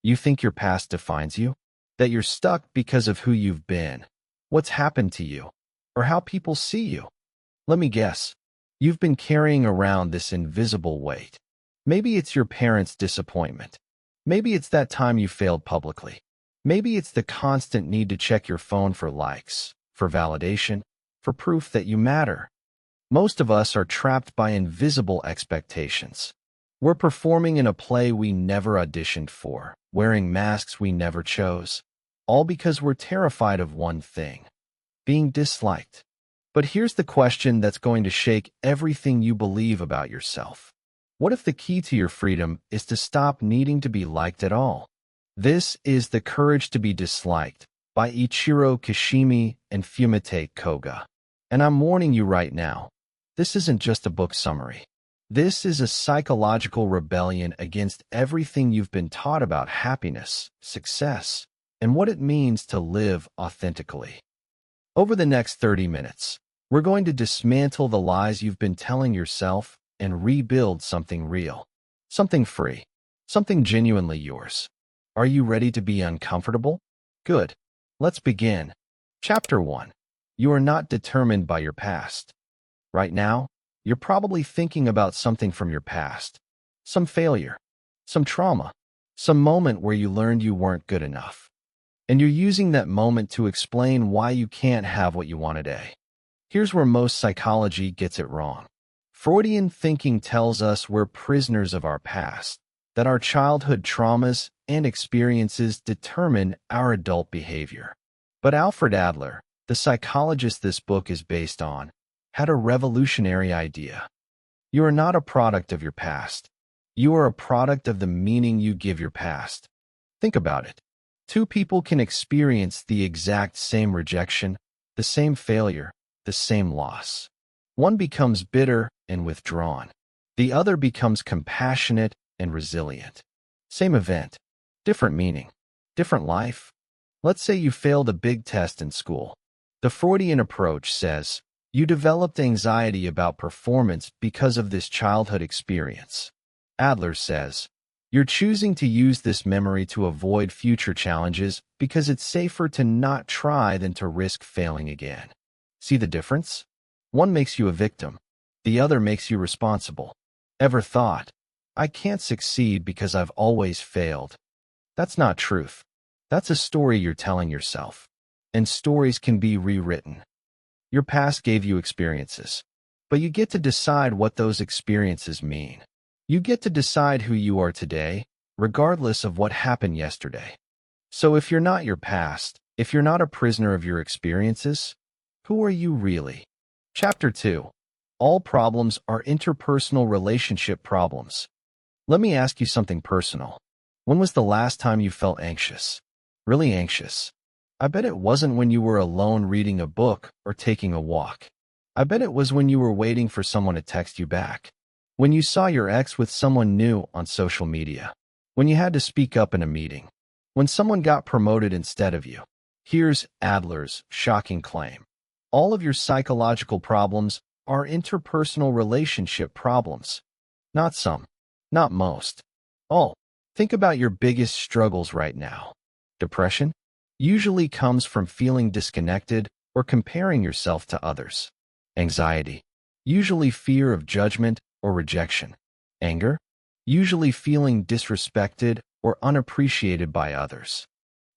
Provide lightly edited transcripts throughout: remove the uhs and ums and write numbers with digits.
You think your past defines you? That you're stuck because of who you've been, what's happened to you, or how people see you? Let me guess. You've been carrying around this invisible weight. Maybe it's your parents' disappointment. Maybe it's that time you failed publicly. Maybe it's the constant need to check your phone for likes, for validation, for proof that you matter. Most of us are trapped by invisible expectations. We're performing in a play we never auditioned for, wearing masks we never chose, all because we're terrified of one thing: being disliked. But here's the question that's going to shake everything you believe about yourself. What if the key to your freedom is to stop needing to be liked at all? This is The Courage to be Disliked by Ichiro Kishimi and Fumitake Koga. And I'm warning you right now, this isn't just a book summary. This is a psychological rebellion against everything you've been taught about happiness, success, and what it means to live authentically. Over the next 30 minutes, we're going to dismantle the lies you've been telling yourself and rebuild something real, something free, something genuinely yours. Are you ready to be uncomfortable? Good. Let's begin. Chapter 1. You are not determined by your past. Right now, you're probably thinking about something from your past. Some failure, some trauma, some moment where you learned you weren't good enough. And you're using that moment to explain why you can't have what you want today. Here's where most psychology gets it wrong. Freudian thinking tells us we're prisoners of our past, that our childhood traumas and experiences determine our adult behavior. But Alfred Adler, the psychologist this book is based on, had a revolutionary idea. You are not a product of your past. You are a product of the meaning you give your past. Think about it. Two people can experience the exact same rejection, the same failure, the same loss. One becomes bitter and withdrawn. The other becomes compassionate and resilient. Same event, different meaning, different life. Let's say you failed a big test in school. The Freudian approach says, you developed anxiety about performance because of this childhood experience. Adler says, you're choosing to use this memory to avoid future challenges because it's safer to not try than to risk failing again. See the difference? One makes you a victim. The other makes you responsible. Ever thought, I can't succeed because I've always failed? That's not truth. That's a story you're telling yourself. And stories can be rewritten. Your past gave you experiences, but you get to decide what those experiences mean. You get to decide who you are today, regardless of what happened yesterday. So if you're not your past, if you're not a prisoner of your experiences, who are you really? Chapter 2. All problems are interpersonal relationship problems. Let me ask you something personal. When was the last time you felt anxious? Really anxious? I bet it wasn't when you were alone reading a book or taking a walk. I bet it was when you were waiting for someone to text you back. When you saw your ex with someone new on social media. When you had to speak up in a meeting. When someone got promoted instead of you. Here's Adler's shocking claim. All of your psychological problems are interpersonal relationship problems. Not some. Not most. All. Think about your biggest struggles right now. Depression usually comes from feeling disconnected or comparing yourself to others. Anxiety, usually fear of judgment or rejection. Anger, usually feeling disrespected or unappreciated by others.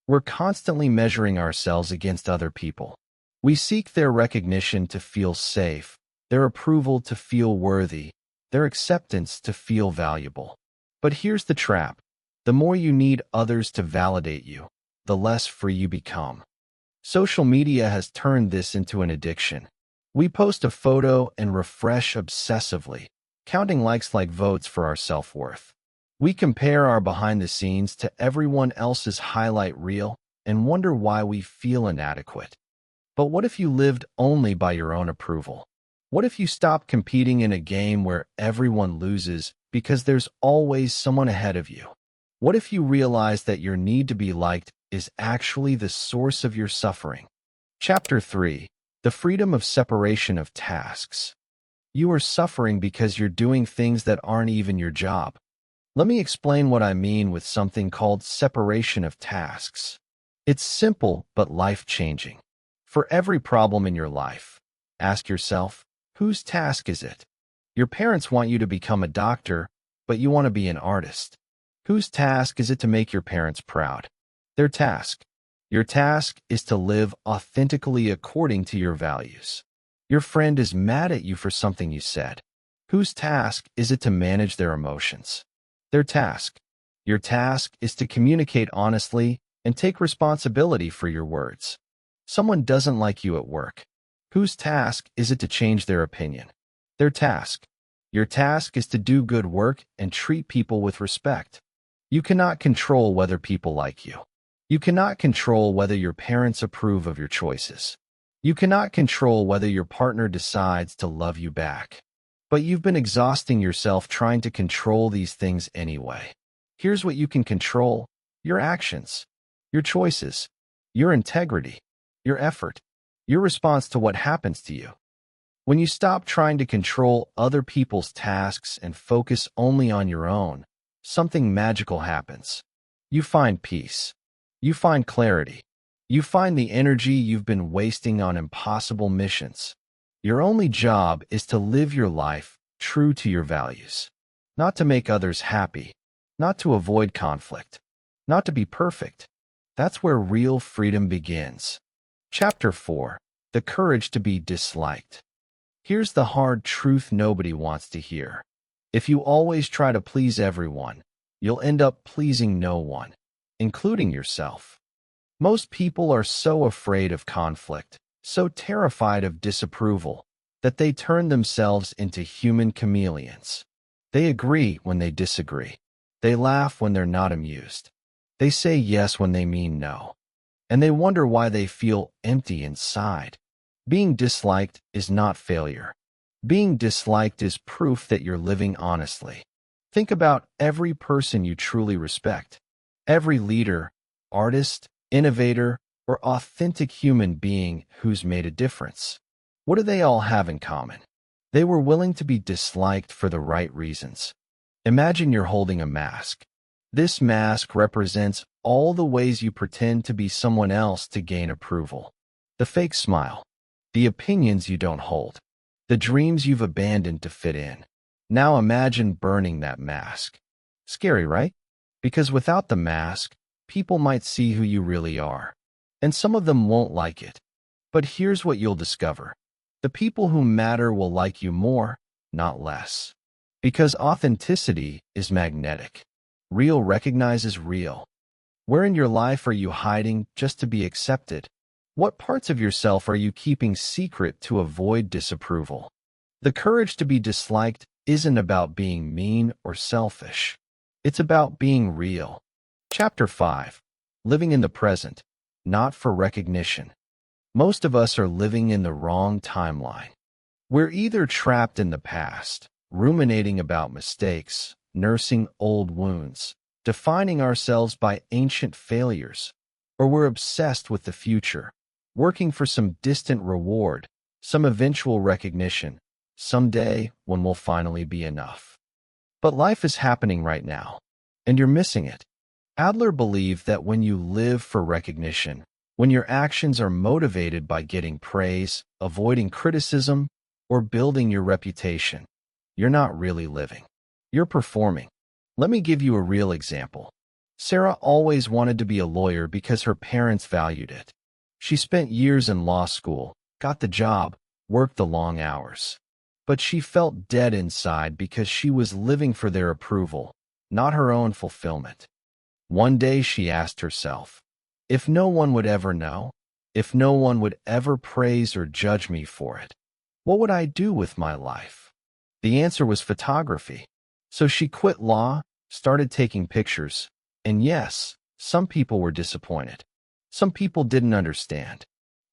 We're constantly measuring ourselves against other people. We seek their recognition to feel safe, their approval to feel worthy, their acceptance to feel valuable. But here's the trap. The more you need others to validate you, the less free you become. Social media has turned this into an addiction. We post a photo and refresh obsessively, counting likes like votes for our self-worth. We compare our behind the scenes to everyone else's highlight reel and wonder why we feel inadequate. But what if you lived only by your own approval? What if you stopped competing in a game where everyone loses because there's always someone ahead of you? What if you realize that your need to be liked is actually the source of your suffering? Chapter 3. The Freedom of Separation of Tasks. You are suffering because you're doing things that aren't even your job. Let me explain what I mean with something called separation of tasks. It's simple but life-changing. For every problem in your life, ask yourself, whose task is it? Your parents want you to become a doctor, but you want to be an artist. Whose task is it to make your parents proud? Their task. Your task is to live authentically according to your values. Your friend is mad at you for something you said. Whose task is it to manage their emotions? Their task. Your task is to communicate honestly and take responsibility for your words. Someone doesn't like you at work. Whose task is it to change their opinion? Their task. Your task is to do good work and treat people with respect. You cannot control whether people like you. You cannot control whether your parents approve of your choices. You cannot control whether your partner decides to love you back. But you've been exhausting yourself trying to control these things anyway. Here's what you can control: your actions, your choices, your integrity, your effort, your response to what happens to you. When you stop trying to control other people's tasks and focus only on your own, something magical happens. You find peace. You find clarity. You find the energy you've been wasting on impossible missions. Your only job is to live your life true to your values. Not to make others happy. Not to avoid conflict. Not to be perfect. That's where real freedom begins. Chapter 4. The Courage to be Disliked. Here's the hard truth nobody wants to hear. If you always try to please everyone, you'll end up pleasing no one, including yourself. Most people are so afraid of conflict, so terrified of disapproval, that they turn themselves into human chameleons. They agree when they disagree. They laugh when they're not amused. They say yes when they mean no. And they wonder why they feel empty inside. Being disliked is not failure. Being disliked is proof that you're living honestly. Think about every person you truly respect. Every leader, artist, innovator, or authentic human being who's made a difference. What do they all have in common? They were willing to be disliked for the right reasons. Imagine you're holding a mask. This mask represents all the ways you pretend to be someone else to gain approval. The fake smile. The opinions you don't hold. The dreams you've abandoned to fit in. Now imagine burning that mask. Scary, right? Because without the mask, people might see who you really are. And some of them won't like it. But here's what you'll discover. The people who matter will like you more, not less. Because authenticity is magnetic. Real recognizes real. Where in your life are you hiding just to be accepted? What parts of yourself are you keeping secret to avoid disapproval? The courage to be disliked isn't about being mean or selfish. It's about being real. Chapter 5. Living in the present, not for recognition. Most of us are living in the wrong timeline. We're either trapped in the past, ruminating about mistakes, nursing old wounds, defining ourselves by ancient failures, or we're obsessed with the future, working for some distant reward, some eventual recognition, someday when we'll finally be enough. But life is happening right now, and you're missing it. Adler believed that when you live for recognition, when your actions are motivated by getting praise, avoiding criticism, or building your reputation, you're not really living. You're performing. Let me give you a real example. Sarah always wanted to be a lawyer because her parents valued it. She spent years in law school, got the job, worked the long hours. But she felt dead inside because she was living for their approval, not her own fulfillment. One day she asked herself, if no one would ever know, if no one would ever praise or judge me for it, what would I do with my life? The answer was photography. So she quit law, started taking pictures, and yes, some people were disappointed. Some people didn't understand.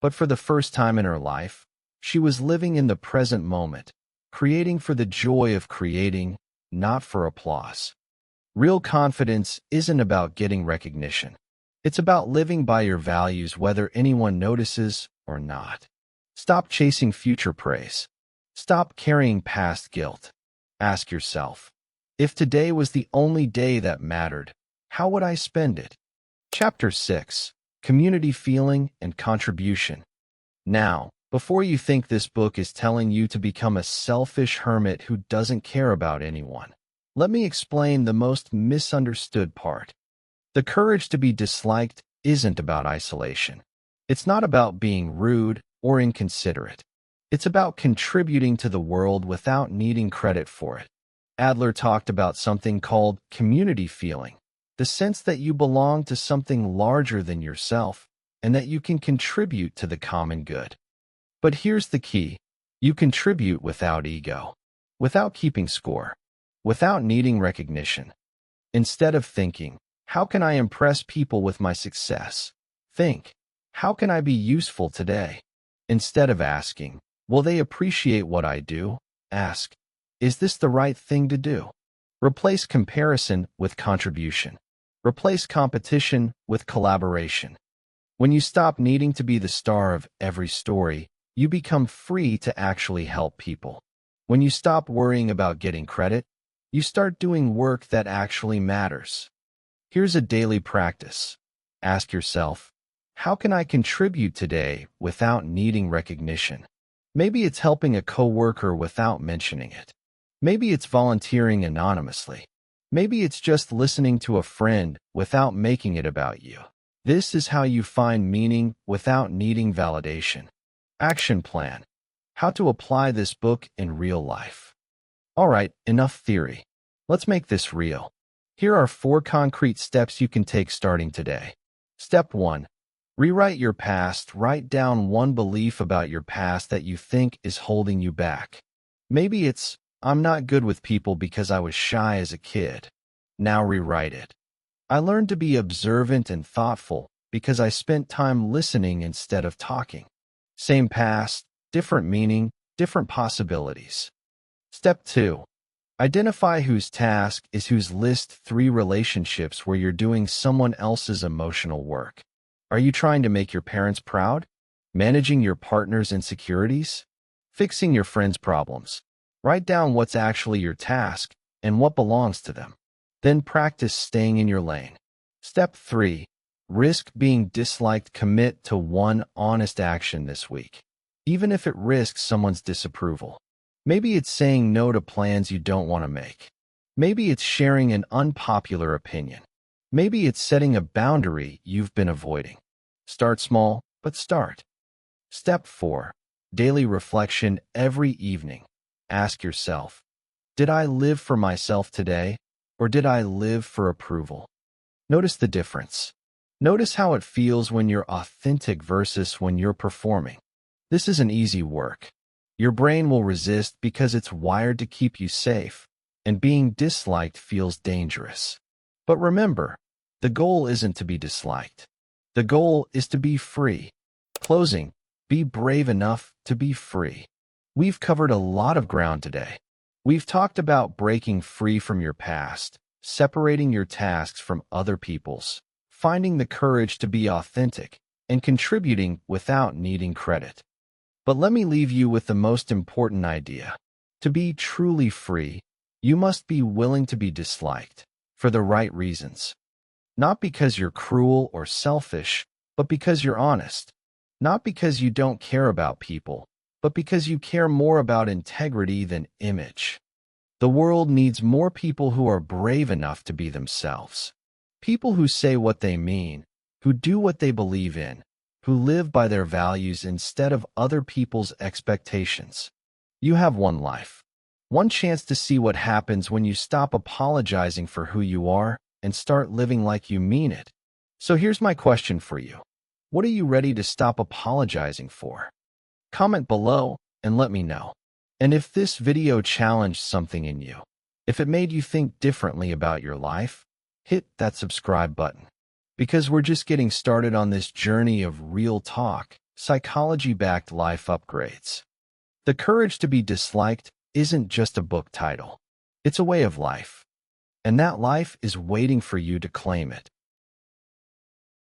But for the first time in her life, she was living in the present moment, creating for the joy of creating, not for applause. Real confidence isn't about getting recognition. It's about living by your values whether anyone notices or not. Stop chasing future praise. Stop carrying past guilt. Ask yourself, If today was the only day that mattered, how would I spend it? Chapter 6. Community Feeling and Contribution. Now, before you think this book is telling you to become a selfish hermit who doesn't care about anyone, let me explain the most misunderstood part. The courage to be disliked isn't about isolation. It's not about being rude or inconsiderate. It's about contributing to the world without needing credit for it. Adler talked about something called community feeling, the sense that you belong to something larger than yourself and that you can contribute to the common good. But here's the key. You contribute without ego, without keeping score, without needing recognition. Instead of thinking, how can I impress people with my success? Think, how can I be useful today? Instead of asking, will they appreciate what I do? Ask, is this the right thing to do? Replace comparison with contribution. Replace competition with collaboration. When you stop needing to be the star of every story, you become free to actually help people. When you stop worrying about getting credit, you start doing work that actually matters. Here's a daily practice. Ask yourself, how can I contribute today without needing recognition? Maybe it's helping a coworker without mentioning it. Maybe it's volunteering anonymously. Maybe it's just listening to a friend without making it about you. This is how you find meaning without needing validation. Action plan. How to apply this book in real life. All right, enough theory. Let's make this real. Here are 4 concrete steps you can take starting today. Step 1. Rewrite your past. Write down one belief about your past that you think is holding you back. Maybe it's, I'm not good with people because I was shy as a kid. Now rewrite it. I learned to be observant and thoughtful because I spent time listening instead of talking. Same past, different meaning, different possibilities. Step 2. Identify whose task is whose. List 3 relationships where you're doing someone else's emotional work. Are you trying to make your parents proud? Managing your partner's insecurities? Fixing your friend's problems? Write down what's actually your task and what belongs to them. Then practice staying in your lane. Step 3. Risk being disliked. Commit to one honest action this week, even if it risks someone's disapproval. Maybe it's saying no to plans you don't want to make. Maybe it's sharing an unpopular opinion. Maybe it's setting a boundary you've been avoiding. Start small, but start. Step 4. Daily reflection. Every evening, ask yourself, did I live for myself today, or did I live for approval? Notice the difference. Notice how it feels when you're authentic versus when you're performing. This isn't easy work. Your brain will resist because it's wired to keep you safe, and being disliked feels dangerous. But remember, the goal isn't to be disliked. The goal is to be free. Closing, be brave enough to be free. We've covered a lot of ground today. We've talked about breaking free from your past, separating your tasks from other people's, finding the courage to be authentic, and contributing without needing credit. But let me leave you with the most important idea. To be truly free, you must be willing to be disliked for the right reasons. Not because you're cruel or selfish, but because you're honest. Not because you don't care about people, but because you care more about integrity than image. The world needs more people who are brave enough to be themselves. People who say what they mean, who do what they believe in, who live by their values instead of other people's expectations. You have one life, one chance to see what happens when you stop apologizing for who you are and start living like you mean it. So here's my question for you. What are you ready to stop apologizing for? Comment below and let me know. And if this video challenged something in you, if it made you think differently about your life, hit that subscribe button. Because we're just getting started on this journey of real talk, psychology-backed life upgrades. The courage to be disliked isn't just a book title. It's a way of life. And that life is waiting for you to claim it.